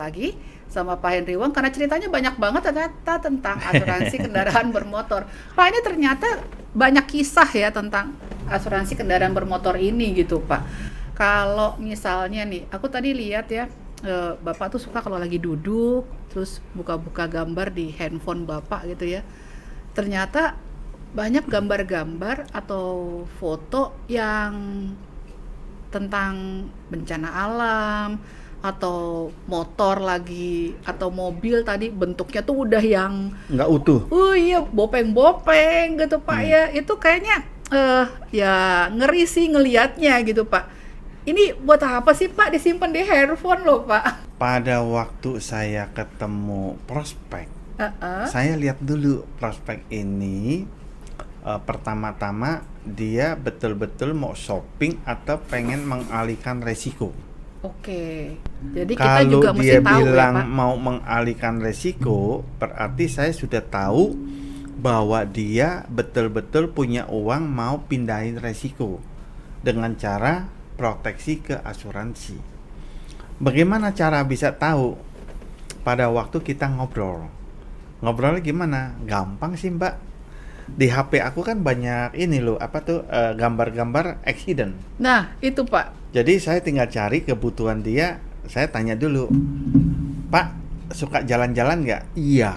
lagi sama Pak Henry Wong karena ceritanya banyak banget ternyata tentang asuransi kendaraan bermotor. Pak, ini ternyata banyak kisah ya tentang asuransi kendaraan bermotor ini gitu Pak. Kalau misalnya nih, aku tadi lihat ya, Bapak tuh suka kalau lagi duduk terus buka-buka gambar di handphone Bapak gitu ya. Ternyata banyak gambar-gambar atau foto yang tentang bencana alam atau motor lagi atau mobil tadi bentuknya tuh udah yang Nggak utuh. iya bopeng-bopeng gitu Pak ya. Itu kayaknya ya ngeri sih ngelihatnya gitu Pak. Ini buat apa sih Pak disimpan di handphone loh Pak? Pada waktu saya ketemu prospek, saya lihat dulu prospek ini. Pertama-tama dia betul-betul mau shopping atau pengen mengalihkan resiko. Oke. Jadi kita Kalau juga mesti dia tahu ya bilang Pak. mau mengalihkan resiko, berarti saya sudah tahu bahwa dia betul-betul punya uang mau pindahin resiko dengan cara proteksi ke asuransi. Bagaimana cara bisa tahu? Pada waktu kita ngobrol. Ngobrolnya gimana? Gampang sih Mbak. Di HP aku kan banyak ini loh, gambar-gambar accident. Nah, itu Pak. Jadi saya tinggal cari kebutuhan dia, saya tanya dulu, Pak, suka jalan-jalan nggak? Iya.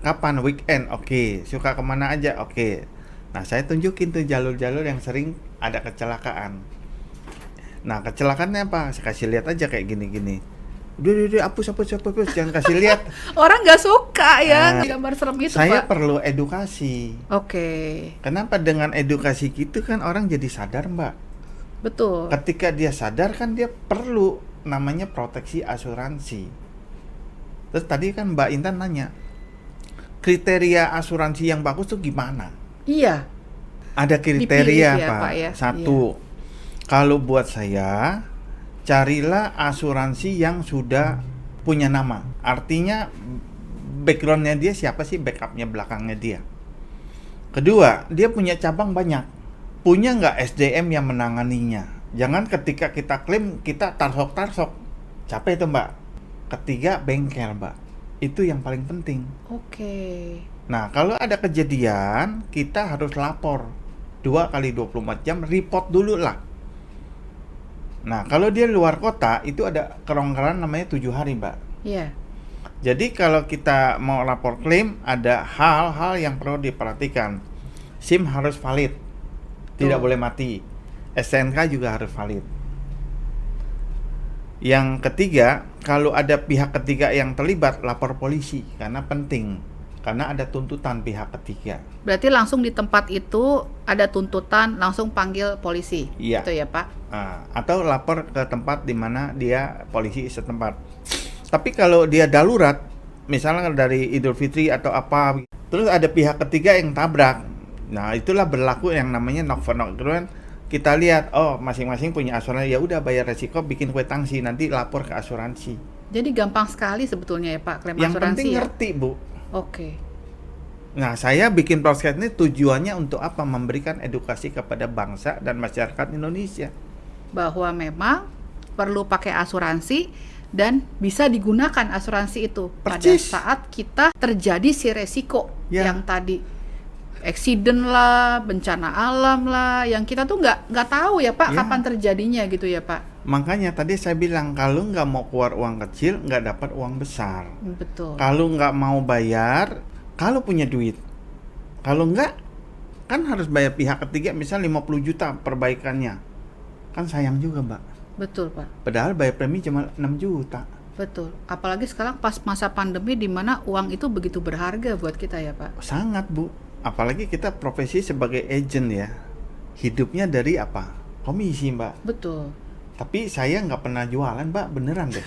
Kapan? Weekend? Oke. Suka kemana aja? Oke. Nah, saya tunjukin tuh jalur-jalur yang sering ada kecelakaan. Nah, kecelakaannya apa? Saya kasih lihat aja kayak gini-gini. Udah, hapus, jangan kasih lihat. Orang nggak suka ya gambar serem itu Saya Pak. perlu edukasi. Oke. Kenapa dengan edukasi gitu kan orang jadi sadar Mbak. Betul. Ketika dia sadar kan dia perlu namanya proteksi asuransi. Terus tadi kan Mbak Intan nanya, kriteria asuransi yang bagus tuh gimana? Iya. Ada Dipilih kriteria ya, Pak, ya. Satu, kalau buat saya, carilah asuransi yang sudah punya nama. Artinya backgroundnya dia siapa sih, backupnya belakangnya dia. Kedua, dia punya cabang banyak. Punya nggak SDM yang menanganinya. Jangan ketika kita klaim kita tarsok-tarsok. Capek itu Mbak. Ketiga, bengkel Mbak. Itu yang paling penting. Oke. Nah, kalau ada kejadian, kita harus lapor 2 kali 24 jam, report dulu lah. Nah, kalau dia luar kota, itu ada kerongkeran namanya 7 hari, Mbak. Iya. Jadi kalau kita mau lapor klaim, ada hal-hal yang perlu diperhatikan. SIM harus valid, tidak boleh mati. STNK juga harus valid. Yang ketiga, kalau ada pihak ketiga yang terlibat, lapor polisi, karena penting. Karena ada tuntutan pihak ketiga. Berarti langsung di tempat itu ada tuntutan, langsung panggil polisi. Iya. Itu ya Pak? Atau lapor ke tempat di mana dia polisi setempat. Tapi kalau dia darurat, misalnya dari Idul Fitri atau apa, terus ada pihak ketiga yang tabrak. Nah, itulah berlaku yang namanya knock for knock. Kita lihat, oh masing-masing punya asuransi, ya udah bayar resiko, bikin kwitansi, nanti lapor ke asuransi. Jadi gampang sekali sebetulnya ya Pak klaim Yang asuransi. penting ya? ngerti, Bu. Oke. Nah, saya bikin podcast ini tujuannya untuk apa? Memberikan edukasi kepada bangsa dan masyarakat Indonesia. Bahwa memang perlu pakai asuransi dan bisa digunakan asuransi itu Percis. pada saat kita terjadi si resiko Ya. yang tadi accident lah, bencana alam lah, yang kita tuh nggak tahu ya Pak Ya. kapan terjadinya gitu ya Pak. Makanya tadi saya bilang, kalau nggak mau keluar uang kecil, nggak dapat uang besar. Betul. Kalau nggak mau bayar, kalau punya duit. Kalau nggak, kan harus bayar pihak ketiga, misal 50 juta perbaikannya. Kan sayang juga, Mbak. Betul Pak. Padahal bayar premi cuma 6 juta. Betul. Apalagi sekarang pas masa pandemi di mana uang itu begitu berharga buat kita ya Pak. Sangat, Bu. Apalagi kita profesi sebagai agent ya. Hidupnya dari apa? Komisi, Mbak. Betul. Tapi saya nggak pernah jualan, Mbak. Beneran deh.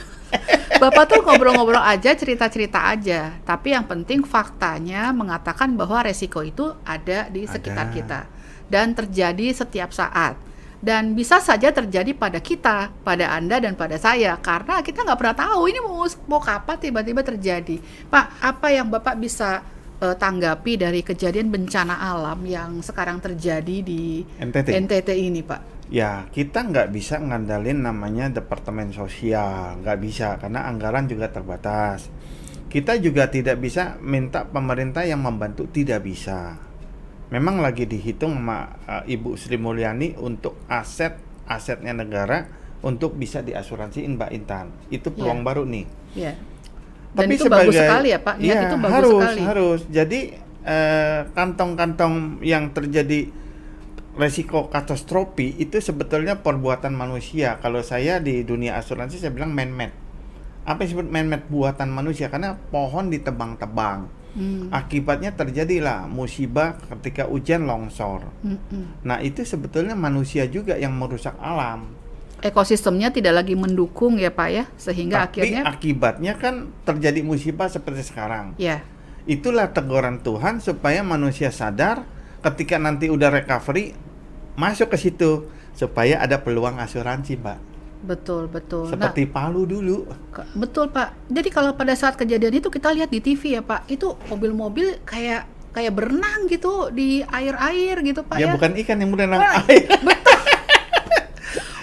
Bapak tuh ngobrol-ngobrol aja, cerita-cerita aja. Tapi yang penting faktanya mengatakan bahwa resiko itu ada di sekitar kita. Dan terjadi setiap saat. Dan bisa saja terjadi pada kita, pada Anda dan pada saya. Karena kita nggak pernah tahu ini mau kapan tiba-tiba terjadi. Pak, apa yang Bapak bisa tanggapi dari kejadian bencana alam yang sekarang terjadi di NTT. NTT ini Pak? Ya, kita nggak bisa ngandalin namanya departemen sosial, nggak bisa karena anggaran juga terbatas. Kita juga tidak bisa minta pemerintah yang membantu, tidak bisa. Memang lagi dihitung sama Ibu Sri Mulyani untuk asetnya negara untuk bisa diasuransiin Mbak Intan. Itu peluang Iya, baru nih. iya. Dan Tapi itu bagus sebagai sekali ya Pak, niat ya itu bagus harus sekali. harus. Jadi kantong-kantong yang terjadi resiko katastrofi itu sebetulnya perbuatan manusia. Kalau saya di dunia asuransi saya bilang man-made. Apa yang disebut man-made? Buatan manusia, karena pohon ditebang-tebang. Akibatnya terjadilah musibah ketika hujan longsor. Nah, itu sebetulnya manusia juga yang merusak alam. Ekosistemnya tidak lagi mendukung ya Pak ya, sehingga Tapi akhirnya akibatnya kan terjadi musibah seperti sekarang. ya Itulah teguran Tuhan supaya manusia sadar ketika nanti udah recovery masuk ke situ supaya ada peluang asuransi, Mbak. betul betul. Seperti Palu dulu. Betul Pak. Jadi kalau pada saat kejadian itu kita lihat di TV ya Pak, itu mobil-mobil kayak berenang gitu di air-air gitu Pak Ya ya. bukan ikan yang berenang Wah, air.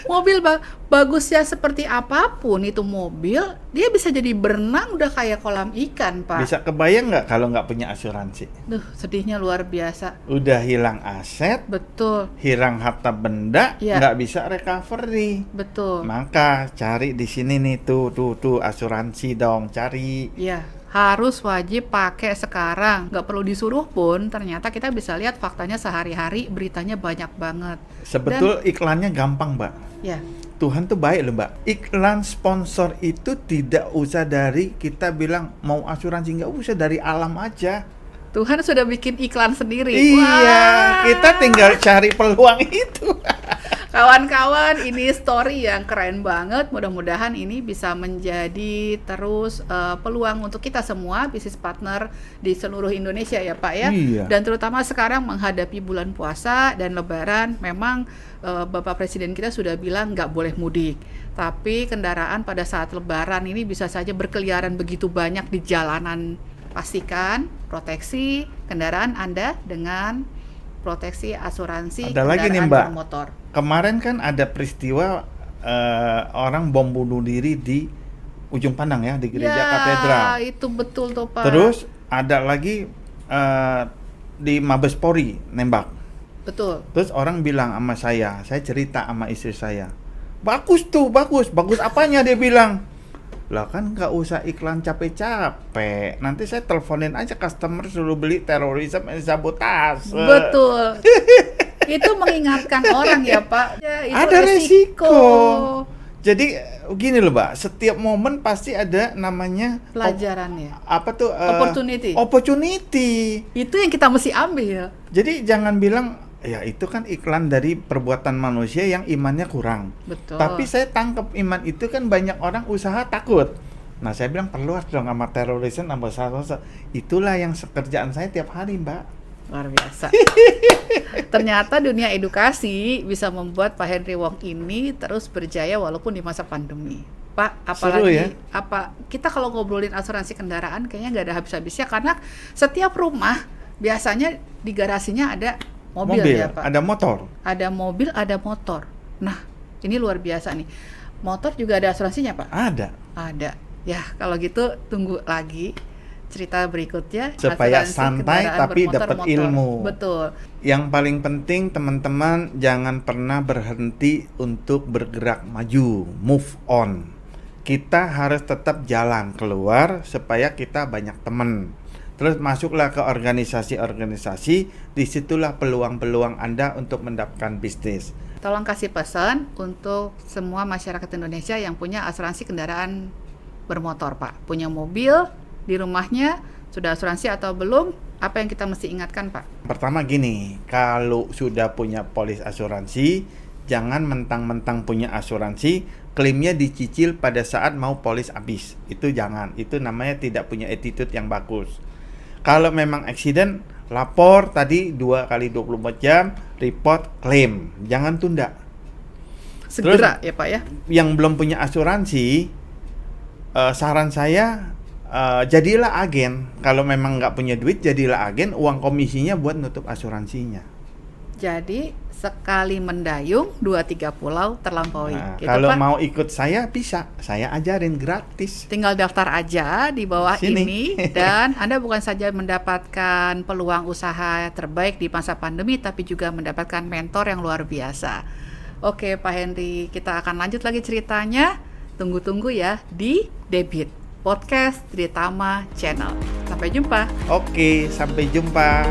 Mobil bagusnya seperti apapun itu mobil, dia bisa jadi berenang udah kayak kolam ikan Pak. Bisa kebayang nggak kalau nggak punya asuransi? Duh, sedihnya luar biasa. Udah hilang aset, Betul, hilang harta benda, Iya. nggak bisa recovery. betul. Maka cari di sini nih tuh asuransi dong, cari. Ya, harus wajib pakai sekarang. Nggak perlu disuruh pun, ternyata kita bisa lihat faktanya sehari-hari, beritanya banyak banget. Sebetul iklannya gampang, Mbak. Ya, Tuhan tuh baik loh, Mbak. Iklan sponsor itu tidak usah dari kita bilang mau asuransi, nggak usah, dari alam aja. Tuhan sudah bikin iklan sendiri. Iya, Wah. kita tinggal cari peluang itu. Kawan-kawan, ini story yang keren banget. Mudah-mudahan ini bisa menjadi terus peluang untuk kita semua bisnis partner di seluruh Indonesia ya Pak ya. Iya. Dan terutama sekarang menghadapi bulan puasa dan Lebaran, memang Bapak Presiden kita sudah bilang nggak boleh mudik. Tapi kendaraan pada saat Lebaran ini bisa saja berkeliaran begitu banyak di jalanan. Pastikan proteksi kendaraan Anda dengan proteksi asuransi Ada lagi nih, kendaraan Mbak. bermotor. Kemarin kan ada peristiwa orang bom bunuh diri di Ujung Pandang ya, di gereja katedral. Itu betul tuh Pak. Terus ada lagi di Mabes Polri nembak. Betul. Terus orang bilang sama saya cerita sama istri saya, bagus tuh, bagus apanya, dia bilang. Lah kan nggak usah iklan capek-capek, nanti saya teleponin aja customer suruh beli terorisme dan sabotase. Betul. Itu mengingatkan orang ya Pak. Ya, itu Ada resiko. resiko. Jadi gini loh, Mbak, setiap momen pasti ada namanya Pelajarannya. apa tuh opportunity. Itu yang kita mesti ambil. Jadi jangan bilang ya itu kan iklan dari perbuatan manusia yang imannya kurang. Betul. Tapi saya tangkap iman itu kan banyak orang usaha takut. Nah saya bilang perluas dong sama terorisme, sama salsa. Itulah yang kerjaan saya tiap hari, Mbak. Luar biasa. Ternyata dunia edukasi bisa membuat Pak Henry Wong ini terus berjaya walaupun di masa pandemi. Pak, apalagi Seru ya? Kita kalau ngobrolin asuransi kendaraan kayaknya nggak ada habis-habisnya, karena setiap rumah biasanya di garasinya ada mobil ya Pak. Ada motor. Ada mobil, ada motor. Nah, ini luar biasa nih. Motor juga ada asuransinya Pak? Ada. Ada. Ya, kalau gitu tunggu lagi cerita berikutnya. Supaya Asuransi santai kendaraan tapi bermotor, dapat motor. ilmu. Betul. Yang paling penting teman-teman jangan pernah berhenti untuk bergerak maju, move on. Kita harus tetap jalan keluar supaya kita banyak teman. Terus masuklah ke organisasi-organisasi, disitulah peluang-peluang Anda untuk mendapatkan bisnis. Tolong kasih pesan untuk semua masyarakat Indonesia yang punya asuransi kendaraan bermotor Pak. Punya mobil di rumahnya, sudah asuransi atau belum? Apa yang kita mesti ingatkan Pak? Pertama gini, kalau sudah punya polis asuransi, jangan mentang-mentang punya asuransi, klaimnya dicicil pada saat mau polis habis. Itu jangan, itu namanya tidak punya attitude yang bagus. Kalau memang accident, lapor tadi 2 kali 24 jam, report, claim. Jangan tunda. Segera Terus, ya Pak ya? Yang belum punya asuransi, saran saya, jadilah agen. Kalau memang nggak punya duit, jadilah agen, uang komisinya buat nutup asuransinya. Jadi sekali mendayung 2-3 pulau terlampaui. Nah, Gitu, kalau Pak. mau ikut saya bisa, saya ajarin gratis. Tinggal daftar aja di bawah Sini. ini dan Anda bukan saja mendapatkan peluang usaha terbaik di masa pandemi tapi juga mendapatkan mentor yang luar biasa. Oke, Pak Henry, kita akan lanjut lagi ceritanya. Tunggu-tunggu ya di Debit Podcast Tritama Channel. Sampai jumpa. Oke, sampai jumpa.